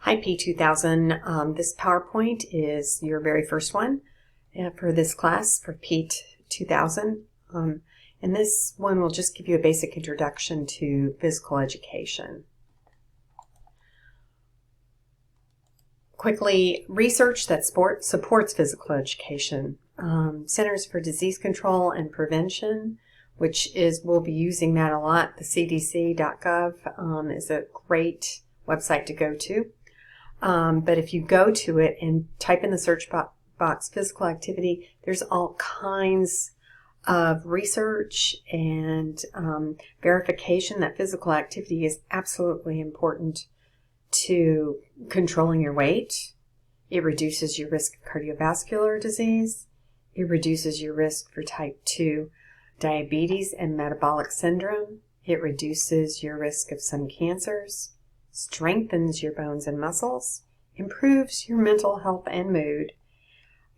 Hi P2000, this PowerPoint is your very first one for this class for P2000. And this one will just give you a basic introduction to physical education. Quickly, research that supports physical education. Centers for Disease Control and Prevention, we'll be using that a lot. The cdc.gov is a great website to go to. But if you go to it and type in the search box physical activity, there's all kinds of research and verification that physical activity is absolutely important to controlling your weight. It reduces your risk of cardiovascular disease. It reduces your risk for type 2 diabetes and metabolic syndrome. It reduces your risk of some cancers, strengthens your bones and muscles, improves your mental health and mood,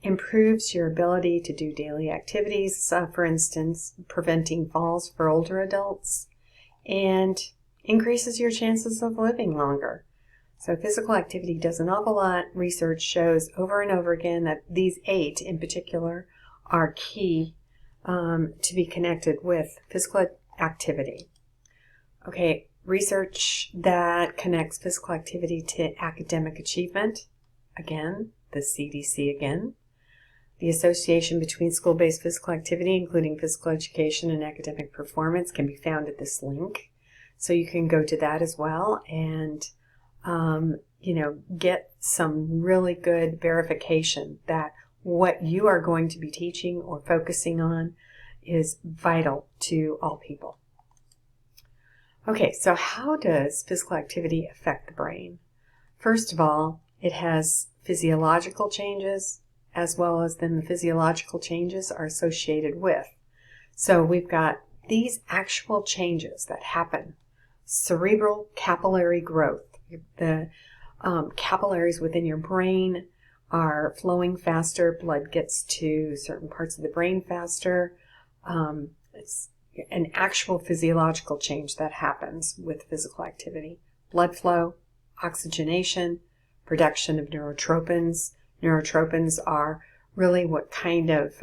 improves your ability to do daily activities, for instance, preventing falls for older adults, and increases your chances of living longer. So physical activity does an awful lot. Research shows over and over again that these 8 in particular are key to be connected with physical activity. Okay, research that connects physical activity to academic achievement. Again, the CDC again. The association between school-based physical activity, including physical education and academic performance, can be found at this link. So you can go to that as well and get some really good verification that what you are going to be teaching or focusing on is vital to all people. Okay, so how does physical activity affect the brain? First of all, it has physiological changes, as well as then the physiological changes are associated with. So we've got these actual changes that happen. Cerebral capillary growth. The capillaries within your brain are flowing faster. Blood gets to certain parts of the brain faster. It's an actual physiological change that happens with physical activity. Blood flow, oxygenation, production of neurotropins. Neurotropins are really what kind of,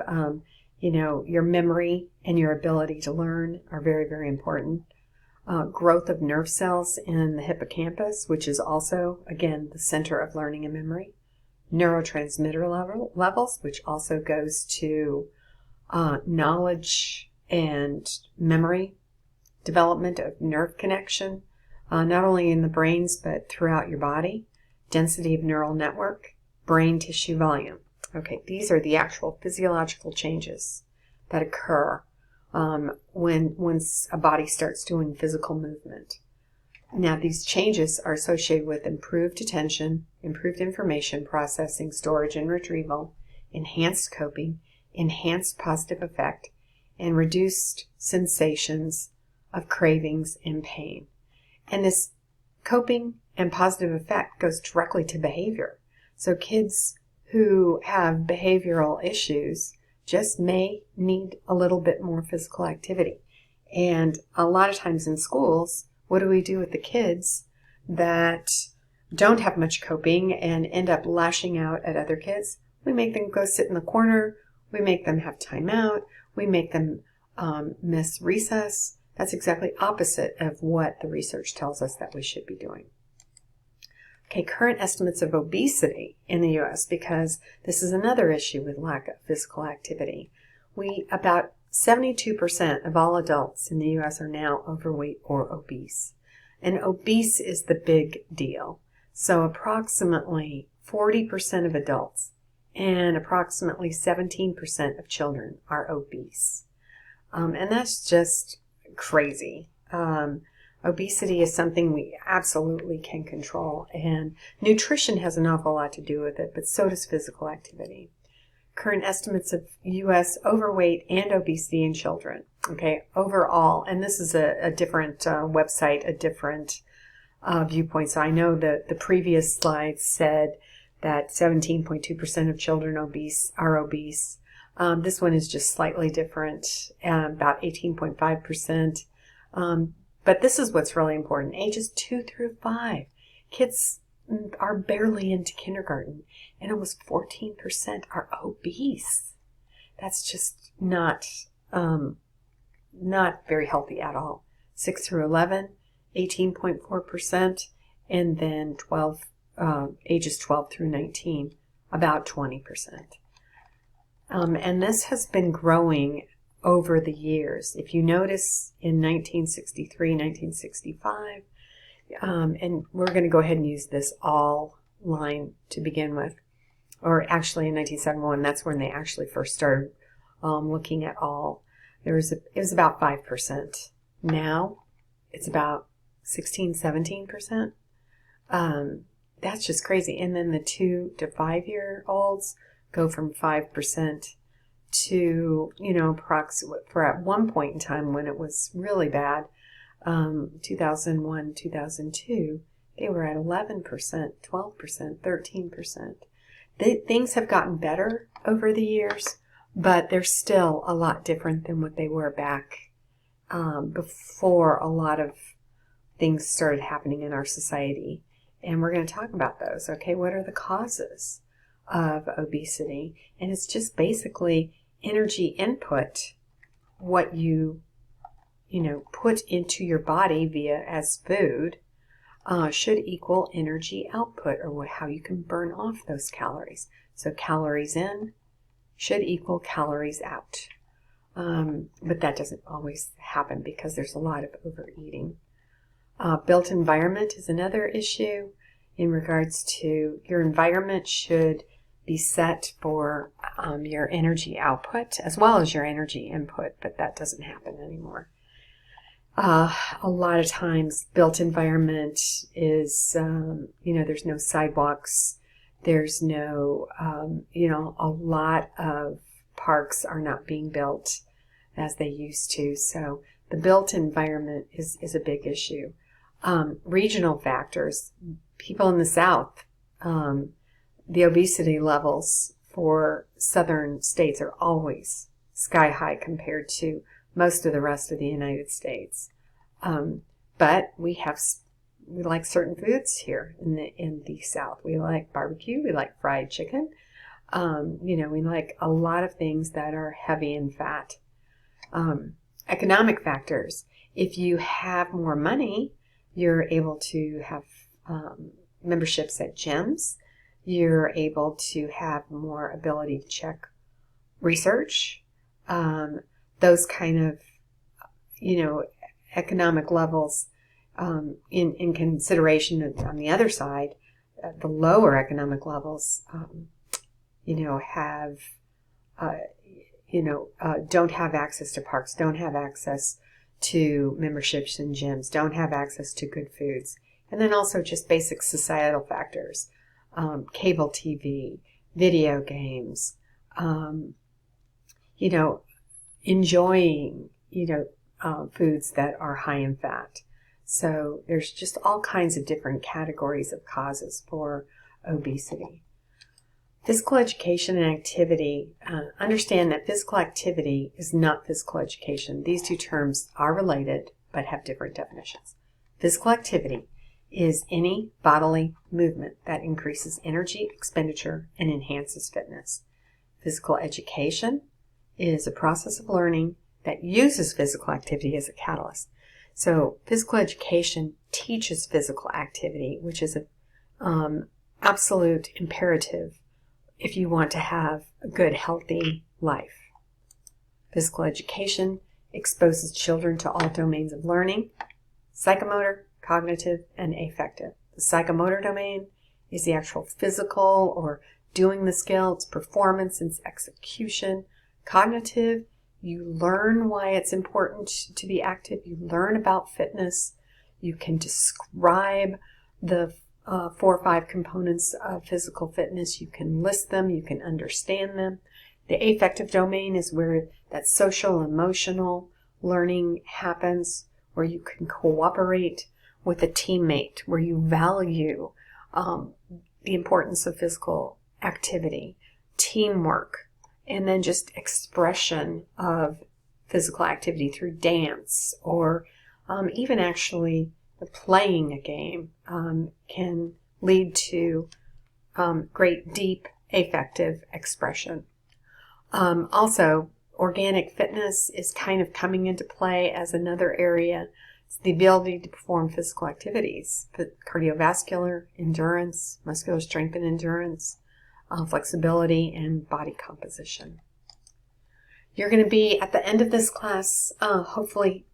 your memory and your ability to learn are very, very important. Growth of nerve cells in the hippocampus, which is also, again, the center of learning and memory. Neurotransmitter levels, which also goes to knowledge and memory, development of nerve connection, not only in the brains but throughout your body, density of neural network, brain tissue volume. Okay, these are the actual physiological changes that occur once a body starts doing physical movement. Now, these changes are associated with improved attention, improved information processing, storage, and retrieval, enhanced coping, enhanced positive effect, and reduced sensations of cravings and pain. And this coping and positive effect goes directly to behavior. So kids who have behavioral issues just may need a little bit more physical activity. And a lot of times in schools, what do we do with the kids that don't have much coping and end up lashing out at other kids? We make them go sit in the corner. We make them have time out. We make them miss recess. That's exactly opposite of what the research tells us that we should be doing. Okay, current estimates of obesity in the U.S., because this is another issue with lack of physical activity. About 72% of all adults in the U.S. are now overweight or obese. And obese is the big deal. So approximately 40% of adults and approximately 17% of children are obese. And that's just crazy. Obesity is something we absolutely can control, and nutrition has an awful lot to do with it, but so does physical activity. Current estimates of U.S. overweight and obesity in children, okay, overall, and this is a different website, a different viewpoint. So I know that the previous slide said that 17.2% of children are obese. This one is just slightly different, about 18.5%. But this is what's really important. Ages 2 through 5. Kids are barely into kindergarten, and almost 14% are obese. That's just not very healthy at all. 6 through 11, 18.4%, and then ages 12 through 19, about 20%. And this has been growing over the years. If you notice in 1963, 1965, and we're going to go ahead and use this all line to begin with, or actually in 1971, that's when they actually first started looking at all. It was about 5%. Now it's about 16, 17%. That's just crazy. And then the 2 to 5 year olds go from 5% to, approximately, for at one point in time when it was really bad, 2001, 2002, they were at 11%, 12%, 13%. Things have gotten better over the years, but they're still a lot different than what they were back before a lot of things started happening in our society. And we're going to talk about those. Okay, what are the causes of obesity? And it's just basically energy input, what you put into your body as food, should equal energy output, or how you can burn off those calories. So calories in should equal calories out. But that doesn't always happen because there's a lot of overeating. Built environment is another issue in regards to your environment should be set for your energy output as well as your energy input, but that doesn't happen anymore. A lot of times built environment is, there's no sidewalks, there's no, a lot of parks are not being built as they used to. So the built environment is a big issue. Regional factors, people in the South, the obesity levels for southern states are always sky high compared to most of the rest of the United States. But we like certain foods here in the South. We like barbecue, we like fried chicken. We like a lot of things that are heavy in fat. Economic factors. If you have more money, you're able to have memberships at gyms. You're able to have more ability to check research. Those kind of, economic levels in consideration. On the other side, the lower economic levels, don't have access to parks, don't have access to memberships in gyms, don't have access to good foods. And then also just basic societal factors, cable TV, video games, enjoying, foods that are high in fat. So there's just all kinds of different categories of causes for obesity. Physical education and activity. Understand that physical activity is not physical education. These two terms are related but have different definitions. Physical activity is any bodily movement that increases energy expenditure and enhances fitness. Physical education is a process of learning that uses physical activity as a catalyst. So physical education teaches physical activity, which is an absolute imperative if you want to have a good, healthy life. Physical education exposes children to all domains of learning: psychomotor, cognitive, and affective. The psychomotor domain is the actual physical or doing the skill, its performance, its execution. Cognitive, you learn why it's important to be active. You learn about fitness. You can describe the 4 or 5 components of physical fitness. You can list them. You can understand them. The affective domain is where that social, emotional learning happens, where you can cooperate with a teammate, where you value the importance of physical activity, teamwork, and then just expression of physical activity through dance or even actually playing a game can lead to great, deep, affective expression. Also, organic fitness is kind of coming into play as another area. It's the ability to perform physical activities, cardiovascular, endurance, muscular strength and endurance, flexibility, and body composition. You're going to be, at the end of this class, hopefully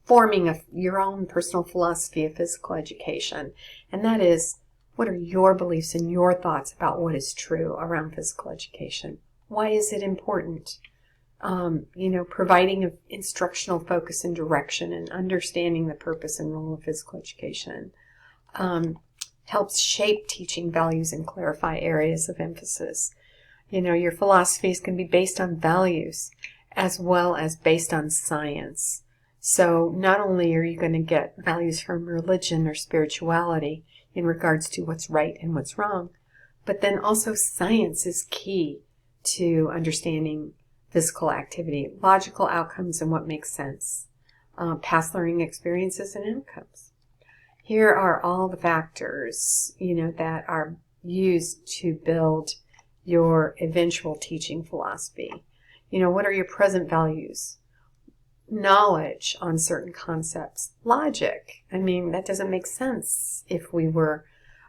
forming your own personal philosophy of physical education. And that is, what are your beliefs and your thoughts about what is true around physical education? Why is it important? Providing an instructional focus and direction and understanding the purpose and role of physical education helps shape teaching values and clarify areas of emphasis. Your philosophies can be based on values as well as based on science. So not only are you going to get values from religion or spirituality in regards to what's right and what's wrong, but then also science is key to understanding physical activity, logical outcomes, and what makes sense, past learning experiences and outcomes. Here are all the factors, that are used to build your eventual teaching philosophy. What are your present values? Knowledge on certain concepts. Logic. That doesn't make sense if we were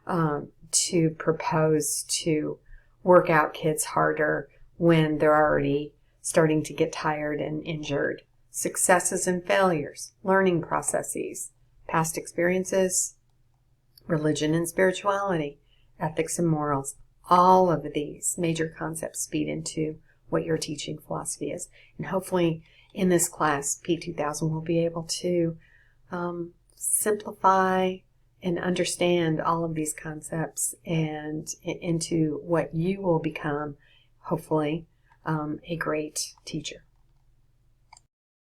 to propose to work out kids harder when they're already starting to get tired and injured. Successes and failures, learning processes, past experiences, religion and spirituality, ethics and morals. All of these major concepts feed into what your teaching philosophy is. And hopefully in this class, P2000 will be able to simplify and understand all of these concepts and into what you will become, hopefully, a great teacher.